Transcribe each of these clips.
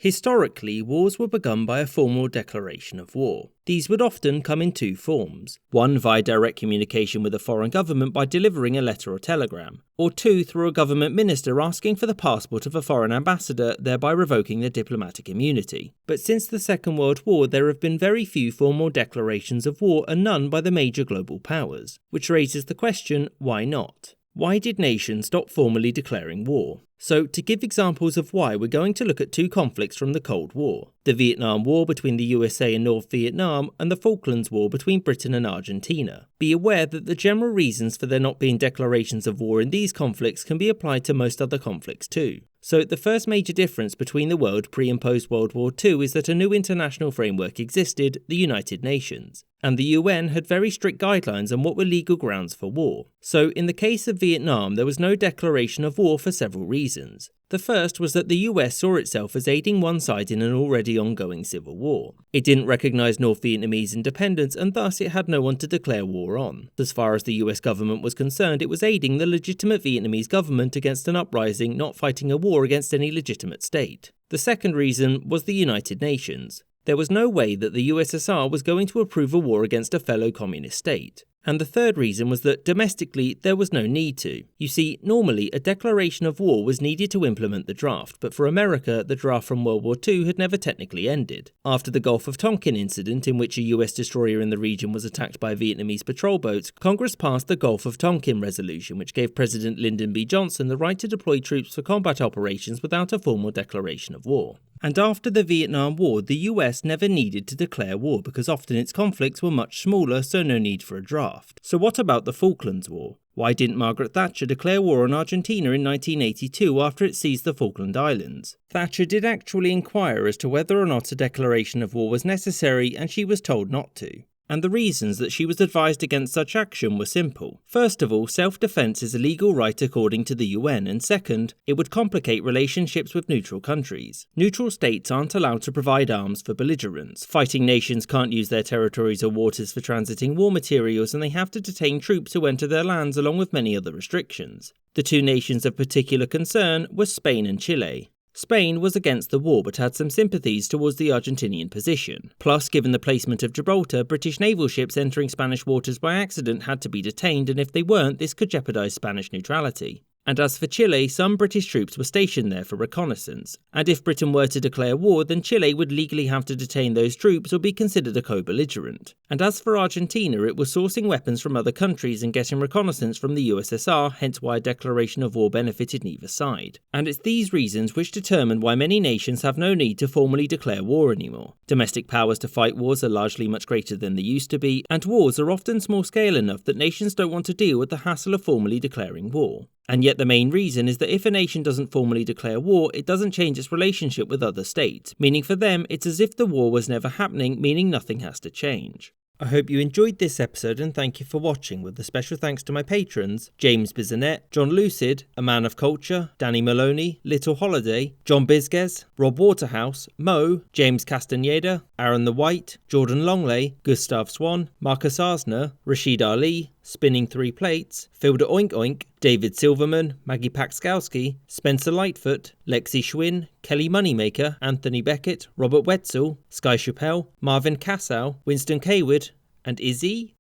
Historically, wars were begun by a formal declaration of war. These would often come in two forms. One, via direct communication with a foreign government by delivering a letter or telegram, or two, through a government minister asking for the passport of a foreign ambassador, thereby revoking their diplomatic immunity. But since the Second World War, there have been very few formal declarations of war and none by the major global powers, which raises the question, why not? Why did nations stop formally declaring war? So, to give examples of why, we're going to look at two conflicts from the Cold War: the Vietnam War between the USA and North Vietnam, and the Falklands War between Britain and Argentina. Be aware that the general reasons for there not being declarations of war in these conflicts can be applied to most other conflicts too. So, the first major difference between the world pre- and post-World War II is that a new international framework existed, the United Nations, and the UN had very strict guidelines on what were legal grounds for war. So, in the case of Vietnam, there was no declaration of war for several reasons. The first was that the US saw itself as aiding one side in an already ongoing civil war. It didn't recognise North Vietnamese independence, and thus it had no one to declare war on. As far as the US government was concerned, it was aiding the legitimate Vietnamese government against an uprising, not fighting a war against any legitimate state. The second reason was the United Nations. There was no way that the USSR was going to approve a war against a fellow communist state. And the third reason was that domestically there was no need to. You see, normally a declaration of war was needed to implement the draft, but for America, the draft from World War II had never technically ended. After the Gulf of Tonkin incident, in which a US destroyer in the region was attacked by Vietnamese patrol boats, Congress passed the Gulf of Tonkin Resolution, which gave President Lyndon B. Johnson the right to deploy troops for combat operations without a formal declaration of war. And after the Vietnam War, the US never needed to declare war because often its conflicts were much smaller, so no need for a draft. So what about the Falklands War? Why didn't Margaret Thatcher declare war on Argentina in 1982 after it seized the Falkland Islands? Thatcher did actually inquire as to whether or not a declaration of war was necessary, and she was told not to. And the reasons that she was advised against such action were simple. First of all, self-defense is a legal right according to the UN, and second, it would complicate relationships with neutral countries. Neutral states aren't allowed to provide arms for belligerents. Fighting nations can't use their territories or waters for transiting war materials, and they have to detain troops who enter their lands along with many other restrictions. The two nations of particular concern were Spain and Chile. Spain was against the war but had some sympathies towards the Argentinian position. Plus, given the placement of Gibraltar, British naval ships entering Spanish waters by accident had to be detained, and if they weren't, this could jeopardise Spanish neutrality. And as for Chile, some British troops were stationed there for reconnaissance. And if Britain were to declare war, then Chile would legally have to detain those troops or be considered a co-belligerent. And as for Argentina, it was sourcing weapons from other countries and getting reconnaissance from the USSR, hence why a declaration of war benefited neither side. And it's these reasons which determine why many nations have no need to formally declare war anymore. Domestic powers to fight wars are largely much greater than they used to be, and wars are often small scale enough that nations don't want to deal with the hassle of formally declaring war. And yet the main reason is that if a nation doesn't formally declare war, it doesn't change its relationship with other states, meaning for them it's as if the war was never happening, meaning nothing has to change. I hope you enjoyed this episode and thank you for watching, with a special thanks to my patrons: James Bisonet, John Lucid, A Man of Culture, Danny Maloney, Little Holiday, John Bizges, Rob Waterhouse, Mo, James Castaneda, Aaron the White, Jordan Longley, Gustav Swan, Marcus Arsner, Rashid Ali, Spinning Three Plates, Filder Oink Oink, David Silverman, Maggie Paxkowski, Spencer Lightfoot, Lexi Schwinn, Kelly Moneymaker, Anthony Beckett, Robert Wetzel, Sky Chappelle, Marvin Cassow, Winston Kaywood, and Izzy?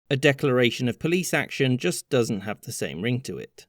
A declaration of police action just doesn't have the same ring to it.